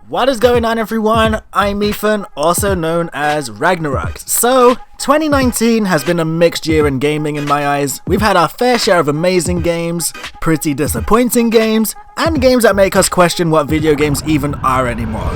What is going on, everyone? I'm Ethan, also known as Ragnarocked. So, 2019 has been a mixed year in gaming in my eyes. We've had our fair share of amazing games, pretty disappointing games, and games that make us question what video games even are anymore.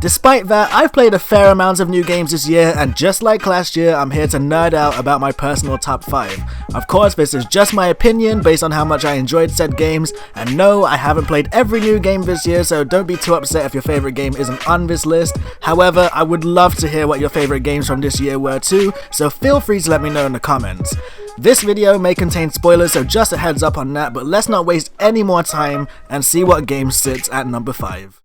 Despite that, I've played a fair amount of new games this year, and just like last year, I'm here to nerd out about my personal top 5. Of course, this is just my opinion based on how much I enjoyed said games, and no, I haven't played every new game this year, so don't be too upset if your favorite game isn't on this list. However, I would love to hear what your favorite games from this year were too, so feel free to let me know in the comments. This video may contain spoilers, so just a heads up on that, but let's not waste any more time and see what game sits at number 5.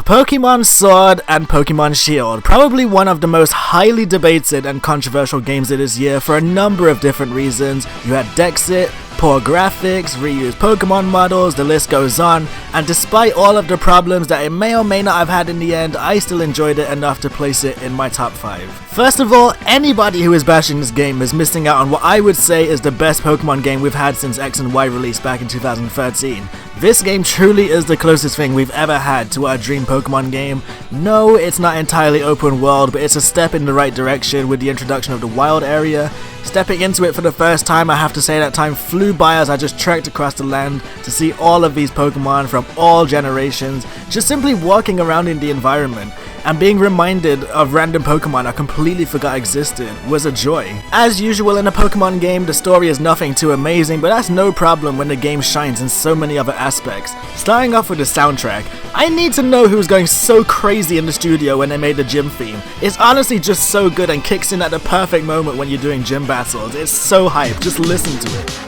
Pokemon Sword and Pokemon Shield, probably one of the most highly debated and controversial games of this year for a number of different reasons. You had Dexit, poor graphics, reused Pokemon models, the list goes on, and despite all of the problems that it may or may not have had in the end, I still enjoyed it enough to place it in my top 5. First of all, anybody who is bashing this game is missing out on what I would say is the best Pokemon game we've had since X and Y released back in 2013. This game truly is the closest thing we've ever had to our dream Pokemon game. No, it's not entirely open world, but it's a step in the right direction with the introduction of the wild area. Stepping into it for the first time, I have to say that time flew by as I just trekked across the land to see all of these Pokemon from all generations, just simply walking around in the environment. And being reminded of random Pokemon I completely forgot existed was a joy. As usual in a Pokemon game, the story is nothing too amazing, but that's no problem when the game shines in so many other aspects. Starting off with the soundtrack, I need to know who was going so crazy in the studio when they made the gym theme. It's honestly just so good and kicks in at the perfect moment when you're doing gym battles. It's so hype, just listen to it.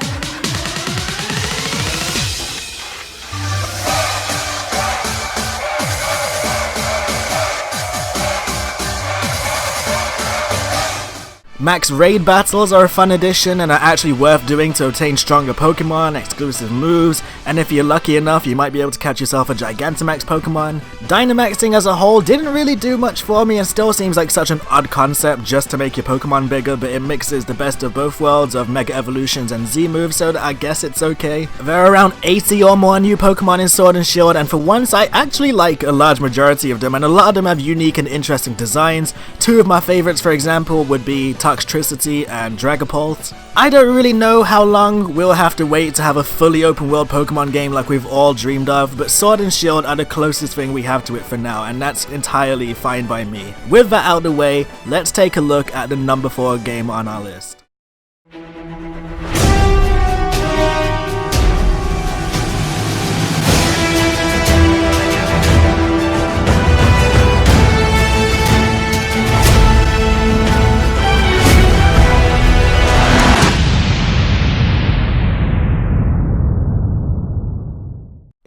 Max raid battles are a fun addition and are actually worth doing to obtain stronger Pokemon, exclusive moves, and if you're lucky enough you might be able to catch yourself a Gigantamax Pokemon. Dynamaxing as a whole didn't really do much for me and still seems like such an odd concept just to make your Pokemon bigger, but it mixes the best of both worlds of Mega Evolutions and Z moves, so I guess it's okay. There are around 80 or more new Pokemon in Sword and Shield, and for once I actually like a large majority of them, and a lot of them have unique and interesting designs. Two of my favorites, for example, would be Toxtricity and Dragapult. I don't really know how long we'll have to wait to have a fully open world Pokemon game like we've all dreamed of, but Sword and Shield are the closest thing we have to it for now, and that's entirely fine by me. With that out of the way, let's take a look at the number 4 game on our list.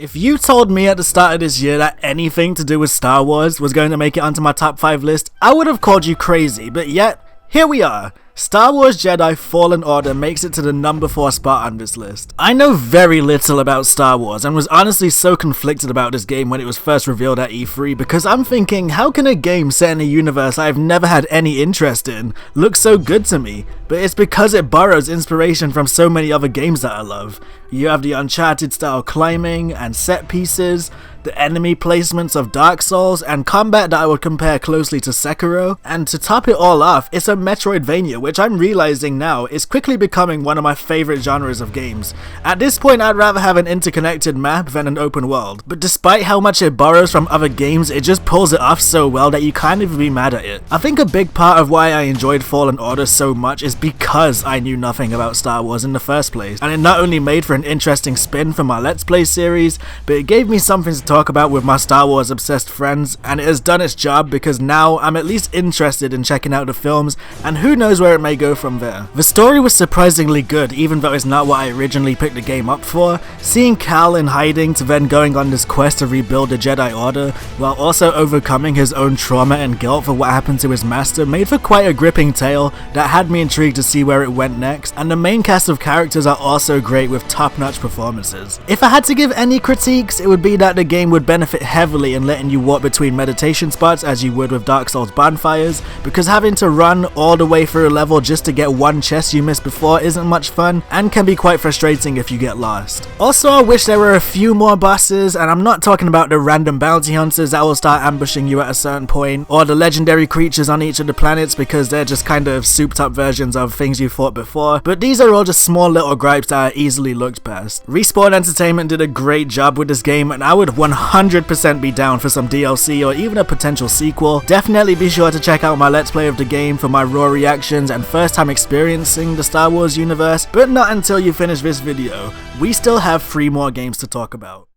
If you told me at the start of this year that anything to do with Star Wars was going to make it onto my top 5 list, I would have called you crazy, but yet, here we are. Star Wars Jedi Fallen Order makes it to the number 4 spot on this list. I know very little about Star Wars and was honestly so conflicted about this game when it was first revealed at E3 because I'm thinking, how can a game set in a universe I've never had any interest in look so good to me? But it's because it borrows inspiration from so many other games that I love. You have the Uncharted style climbing and set pieces, the enemy placements of Dark Souls, and combat that I would compare closely to Sakura, and to top it all off, it's a Metroidvania, which I'm realizing now is quickly becoming one of my favorite genres of games. At this point I'd rather have an interconnected map than an open world, but despite how much it borrows from other games, it just pulls it off so well that you can't even be mad at it. I think a big part of why I enjoyed Fallen Order so much is because I knew nothing about Star Wars in the first place, and it not only made for an interesting spin for my Let's Play series, but it gave me something to talk about with my Star Wars obsessed friends, and it has done its job because now I'm at least interested in checking out the films, and who knows where it may go from there. The story was surprisingly good, even though it's not what I originally picked the game up for. Seeing Cal in hiding to then going on this quest to rebuild the Jedi Order, while also overcoming his own trauma and guilt for what happened to his master, made for quite a gripping tale that had me intrigued intrigued to see where it went next, and the main cast of characters are also great with top-notch performances. If I had to give any critiques, it would be that the game would benefit heavily in letting you walk between meditation spots as you would with Dark Souls bonfires, because having to run all the way through a level just to get one chest you missed before isn't much fun, and can be quite frustrating if you get lost. Also, I wish there were a few more bosses, and I'm not talking about the random bounty hunters that will start ambushing you at a certain point, or the legendary creatures on each of the planets, because they're just kind of souped up versions of things you fought before, but these are all just small little gripes that are easily looked past. Respawn Entertainment did a great job with this game, and I would 100% be down for some DLC or even a potential sequel. Definitely be sure to check out my Let's Play of the game for my raw reactions and first time experiencing the Star Wars universe, but not until you finish this video. We still have 3 more games to talk about.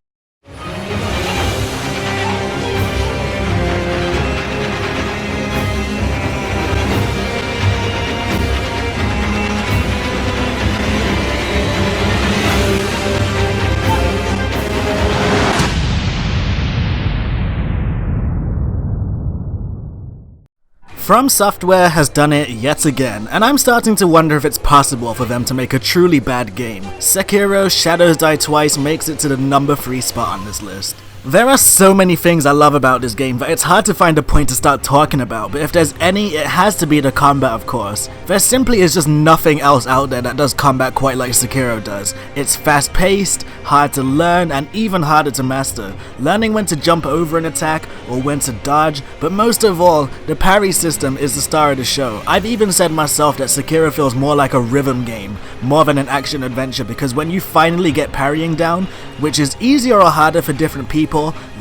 From Software has done it yet again, and I'm starting to wonder if it's possible for them to make a truly bad game. Sekiro: Shadows Die Twice makes it to the number 3 spot on this list. There are so many things I love about this game that it's hard to find a point to start talking about, but if there's any, it has to be the combat, of course. There simply is just nothing else out there that does combat quite like Sekiro does. It's fast paced, hard to learn, and even harder to master. Learning when to jump over an attack or when to dodge, but most of all, the parry system is the star of the show. I've even said myself that Sekiro feels more like a rhythm game, more than an action adventure, because when you finally get parrying down, which is easier or harder for different people,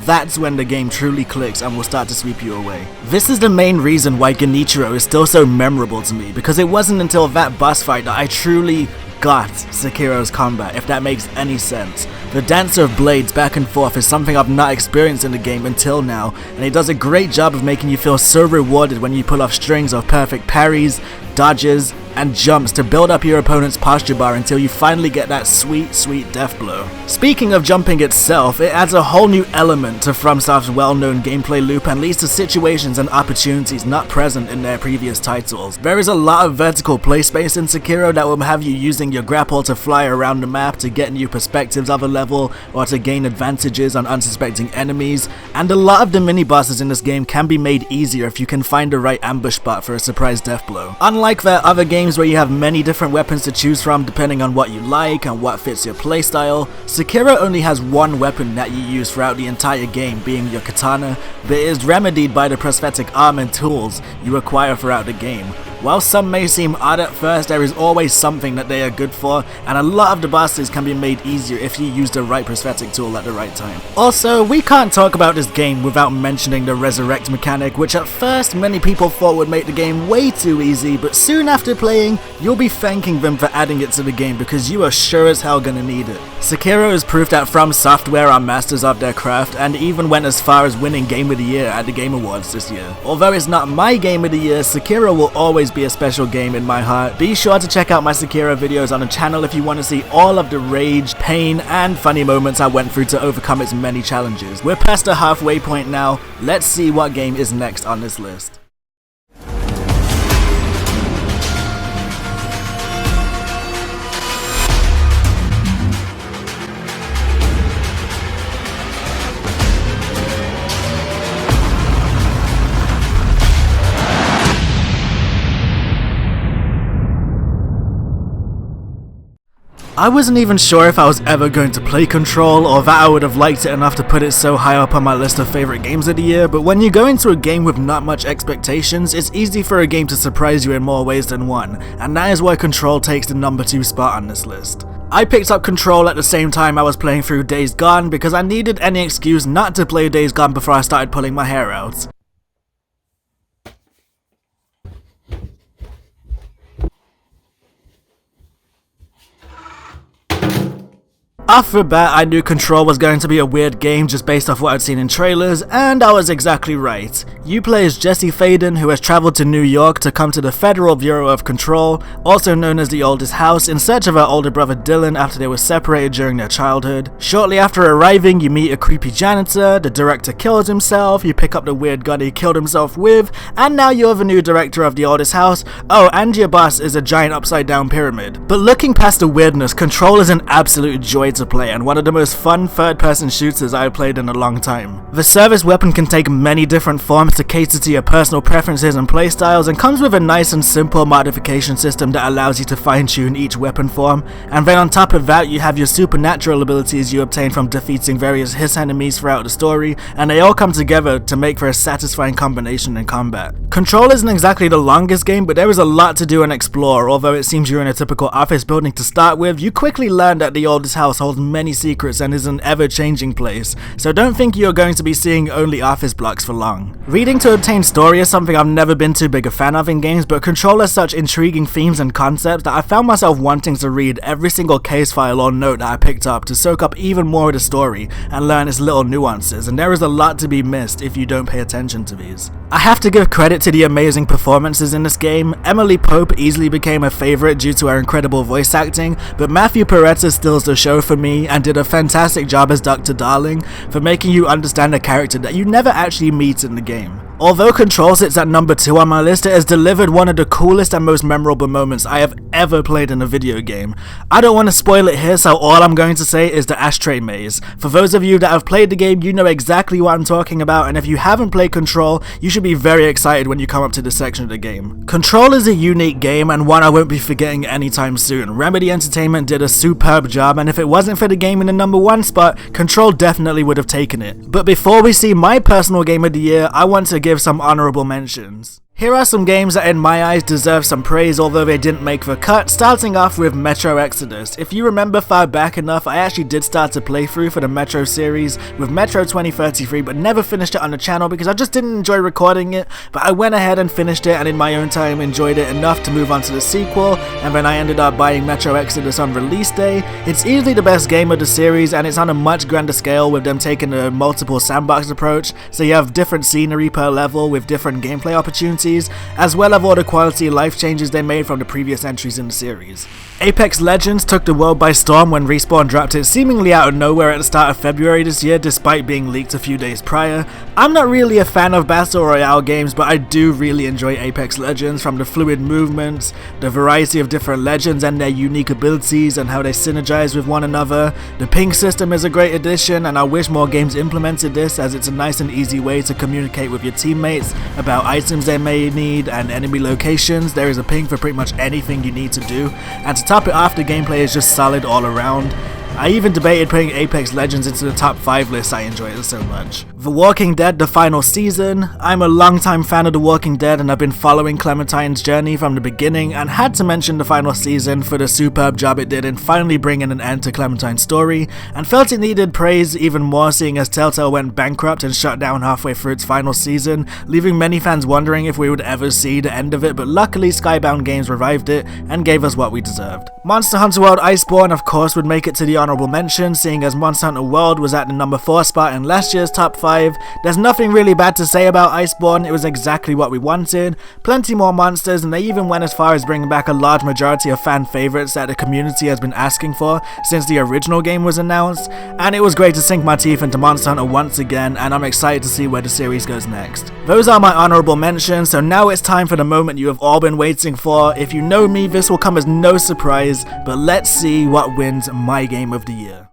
that's when the game truly clicks and will start to sweep you away. This is the main reason why Genichiro is still so memorable to me, because it wasn't until that boss fight that I truly got Sekiro's combat, if that makes any sense. The dance of blades back and forth is something I've not experienced in the game until now, and it does a great job of making you feel so rewarded when you pull off strings of perfect parries, dodges, and jumps to build up your opponent's posture bar until you finally get that sweet, sweet death blow. Speaking of jumping itself, it adds a whole new element to FromSoft's well-known gameplay loop and leads to situations and opportunities not present in their previous titles. There is a lot of vertical play space in Sekiro that will have you using your grapple to fly around the map to get new perspectives of a level or to gain advantages on unsuspecting enemies, and a lot of the mini-bosses in this game can be made easier if you can find the right ambush spot for a surprise death blow. Unlike their other games where you have many different weapons to choose from depending on what you like and what fits your playstyle, Sekiro only has one weapon that you use throughout the entire game, being your katana, but it is remedied by the prosthetic arm and tools you acquire throughout the game. While some may seem odd at first, there is always something that they are good for, and a lot of the bosses can be made easier if you use the right prosthetic tool at the right time. Also, we can't talk about this game without mentioning the resurrect mechanic, which at first many people thought would make the game way too easy, but soon after playing, you'll be thanking them for adding it to the game because you are sure as hell gonna need it. Sekiro is proof that From Software are masters of their craft, and even went as far as winning Game of the Year at the Game Awards this year. Although it's not my Game of the Year, Sekiro will always be a special game in my heart. Be sure to check out my Sakura videos on the channel if you want to see all of the rage, pain, and funny moments I went through to overcome its many challenges. We're past the halfway point now. Let's see what game is next on this list. I wasn't even sure if I was ever going to play Control or that I would have liked it enough to put it so high up on my list of favorite games of the year, but when you go into a game with not much expectations, it's easy for a game to surprise you in more ways than one, and that is why Control takes the number 2 spot on this list. I picked up Control at the same time I was playing through Days Gone because I needed any excuse not to play Days Gone before I started pulling my hair out. Off the bat, I knew Control was going to be a weird game just based off what I'd seen in trailers, and I was exactly right. You play as Jesse Faden, who has traveled to New York to come to the Federal Bureau of Control, also known as the Oldest House, in search of her older brother Dylan after they were separated during their childhood. Shortly after arriving, you meet a creepy janitor, the director kills himself, you pick up the weird gun he killed himself with, and now you're the new director of the Oldest House. Oh, and your boss is a giant upside down pyramid. But looking past the weirdness, Control is an absolute joy to play and one of the most fun third-person shooters I have played in a long time. The service weapon can take many different forms to cater to your personal preferences and playstyles, and comes with a nice and simple modification system that allows you to fine-tune each weapon form. And then on top of that, you have your supernatural abilities you obtain from defeating various hiss enemies throughout the story, and they all come together to make for a satisfying combination in combat. Control isn't exactly the longest game, but there is a lot to do and explore. Although it seems you're in a typical office building to start with, you quickly learn that the Oldest House holds many secrets and is an ever-changing place, so don't think you're going to be seeing only office blocks for long. Reading to obtain story is something I've never been too big a fan of in games, but Control has such intriguing themes and concepts that I found myself wanting to read every single case file or note that I picked up to soak up even more of the story and learn its little nuances, and there is a lot to be missed if you don't pay attention to these. I have to give credit to the amazing performances in this game. Emily Pope easily became a favorite due to her incredible voice acting, but Matthew Peretta steals the show for me and did a fantastic job as Dr. Darling for making you understand a character that you never actually meet in the game. Although Control sits at number 2 on my list, it has delivered one of the coolest and most memorable moments I have ever played in a video game. I don't want to spoil it here, so all I'm going to say is the ashtray maze. For those of you that have played the game, you know exactly what I'm talking about, and if you haven't played Control, you should be very excited when you come up to this section of the game. Control is a unique game and one I won't be forgetting anytime soon. Remedy Entertainment did a superb job, and if it wasn't for the game in the number 1 spot, Control definitely would have taken it. But before we see my personal game of the year, I want to give some honorable mentions. Here are some games that in my eyes deserve some praise although they didn't make the cut, starting off with Metro Exodus. If you remember far back enough, I actually did start a playthrough for the Metro series with Metro 2033 but never finished it on the channel because I just didn't enjoy recording it, but I went ahead and finished it and in my own time enjoyed it enough to move on to the sequel, and then I ended up buying Metro Exodus on release day. It's easily the best game of the series and it's on a much grander scale with them taking a multiple sandbox approach, so you have different scenery per level with different gameplay opportunities, as well as all the quality of life changes they made from the previous entries in the series. Apex Legends took the world by storm when Respawn dropped it seemingly out of nowhere at the start of February this year despite being leaked a few days prior. I'm not really a fan of Battle Royale games, but I do really enjoy Apex Legends, from the fluid movements, the variety of different legends and their unique abilities and how they synergize with one another. The ping system is a great addition and I wish more games implemented this, as it's a nice and easy way to communicate with your teammates about items they may need and enemy locations. There is a ping for pretty much anything you need to do, and to top it off, the gameplay is just solid all around. I even debated putting Apex Legends into the top 5 list, I enjoy it so much. The Walking Dead, the final season. I'm a long-time fan of The Walking Dead and I've been following Clementine's journey from the beginning, and had to mention the final season for the superb job it did in finally bringing an end to Clementine's story, and felt it needed praise even more seeing as Telltale went bankrupt and shut down halfway through its final season, leaving many fans wondering if we would ever see the end of it, but luckily Skybound Games revived it and gave us what we deserved. Monster Hunter World Iceborne of course would make it to the honorable mention, seeing as Monster Hunter World was at the number 4 spot in last year's top 5. There's nothing really bad to say about Iceborne, it was exactly what we wanted, plenty more monsters, and they even went as far as bringing back a large majority of fan favorites that the community has been asking for since the original game was announced, and it was great to sink my teeth into Monster Hunter once again, and I'm excited to see where the series goes next. Those are my honorable mentions, so now it's time for the moment you have all been waiting for. If you know me, this will come as no surprise, but let's see what wins my game of the year.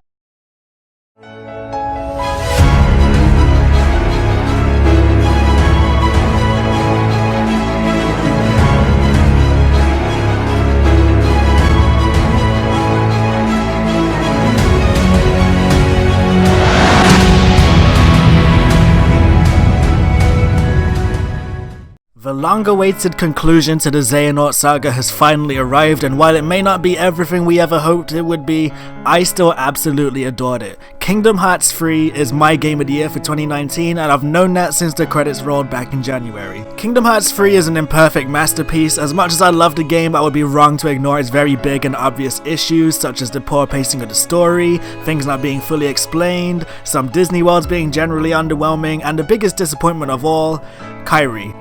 The long-awaited conclusion to the Xehanort saga has finally arrived, and while it may not be everything we ever hoped it would be, I still absolutely adored it. Kingdom Hearts 3 is my game of the year for 2019, and I've known that since the credits rolled back in January. Kingdom Hearts 3 is an imperfect masterpiece. As much as I love the game, I would be wrong to ignore its very big and obvious issues, such as the poor pacing of the story, things not being fully explained, some Disney worlds being generally underwhelming, and the biggest disappointment of all, Kairi.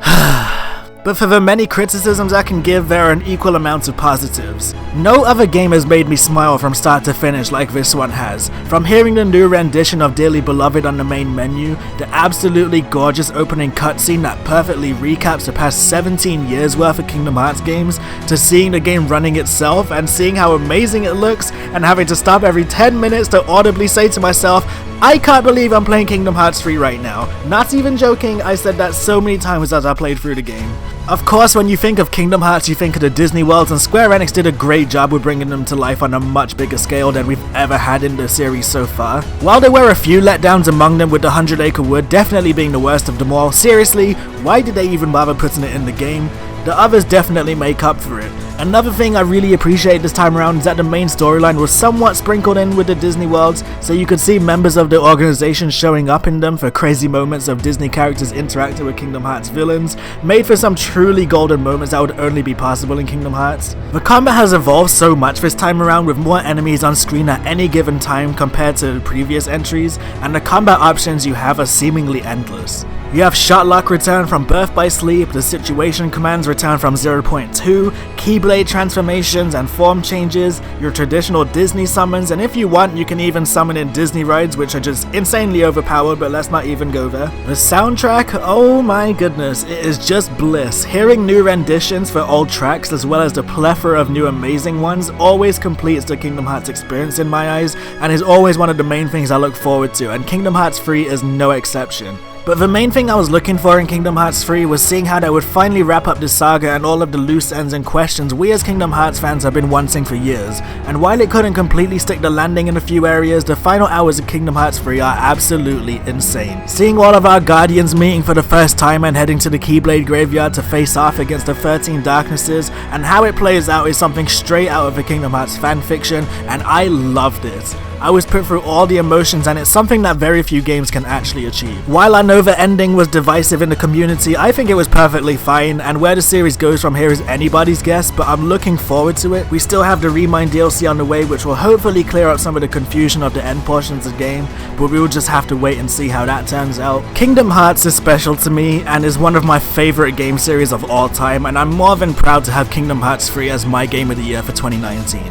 But for the many criticisms I can give, there are an equal amount of positives. No other game has made me smile from start to finish like this one has. From hearing the new rendition of Dearly Beloved on the main menu, the absolutely gorgeous opening cutscene that perfectly recaps the past 17 years worth of Kingdom Hearts games, to seeing the game running itself and seeing how amazing it looks, and having to stop every 10 minutes to audibly say to myself, I can't believe I'm playing Kingdom Hearts 3 right now. Not even joking, I said that so many times as I played through the game. Of course, when you think of Kingdom Hearts, you think of the Disney worlds, and Square Enix did a great job with bringing them to life on a much bigger scale than we've ever had in the series so far. While there were a few letdowns among them, with the 100 Acre Wood definitely being the worst of them all, seriously, why did they even bother putting it in the game? The others definitely make up for it. Another thing I really appreciate this time around is that the main storyline was somewhat sprinkled in with the Disney worlds, so you could see members of the organization showing up in them for crazy moments of Disney characters interacting with Kingdom Hearts villains, made for some truly golden moments that would only be possible in Kingdom Hearts. The combat has evolved so much this time around, with more enemies on screen at any given time compared to the previous entries, and the combat options you have are seemingly endless. You have Shotlock return from Birth by Sleep, the situation commands return from 0.2, Keyblade transformations and form changes, your traditional Disney summons, and if you want, you can even summon in Disney rides, which are just insanely overpowered, but let's not even go there. The soundtrack, oh my goodness, it is just bliss. Hearing new renditions for old tracks, as well as the plethora of new amazing ones, always completes the Kingdom Hearts experience in my eyes, and is always one of the main things I look forward to, and Kingdom Hearts 3 is no exception. But the main thing I was looking for in Kingdom Hearts 3 was seeing how they would finally wrap up the saga and all of the loose ends and questions we as Kingdom Hearts fans have been wanting for years. And while it couldn't completely stick the landing in a few areas, the final hours of Kingdom Hearts 3 are absolutely insane. Seeing all of our Guardians meeting for the first time and heading to the Keyblade graveyard to face off against the 13 Darknesses, and how it plays out is something straight out of the Kingdom Hearts fanfiction, and I loved it. I was put through all the emotions, and it's something that very few games can actually achieve. While I know the ending was divisive in the community, I think it was perfectly fine, and where the series goes from here is anybody's guess, but I'm looking forward to it. We still have the Remind DLC on the way, which will hopefully clear up some of the confusion of the end portions of the game, but we will just have to wait and see how that turns out. Kingdom Hearts is special to me, and is one of my favorite game series of all time, and I'm more than proud to have Kingdom Hearts 3 as my game of the year for 2019.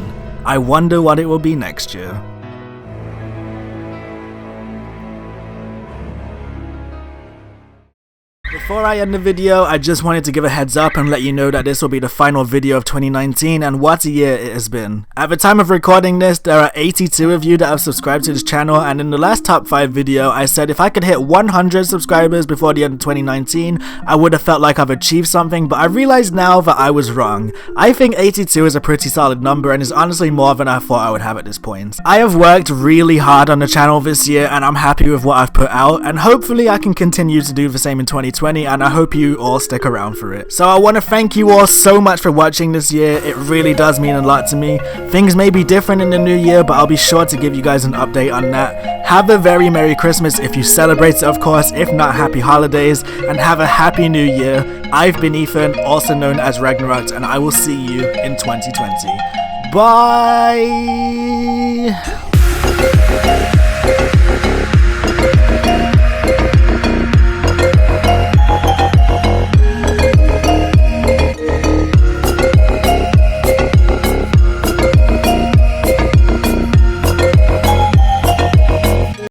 I wonder what it will be next year. Before I end the video, I just wanted to give a heads up and let you know that this will be the final video of 2019, and what a year it has been. At the time of recording this, there are 82 of you that have subscribed to this channel, and in the last top 5 video, I said if I could hit 100 subscribers before the end of 2019, I would have felt like I've achieved something, but I realize now that I was wrong. I think 82 is a pretty solid number, and is honestly more than I thought I would have at this point. I have worked really hard on the channel this year, and I'm happy with what I've put out, and hopefully I can continue to do the same in 2020, and I hope you all stick around for it. So I want to thank you all so much for watching this year. It really does mean a lot to me. Things may be different in the new year, but I'll be sure to give you guys an update on that. Have a very Merry Christmas if you celebrate it, of course. If not, Happy Holidays, and have a Happy New Year. I've been Ethan, also known as Ragnarocked, and I will see you in 2020. Bye!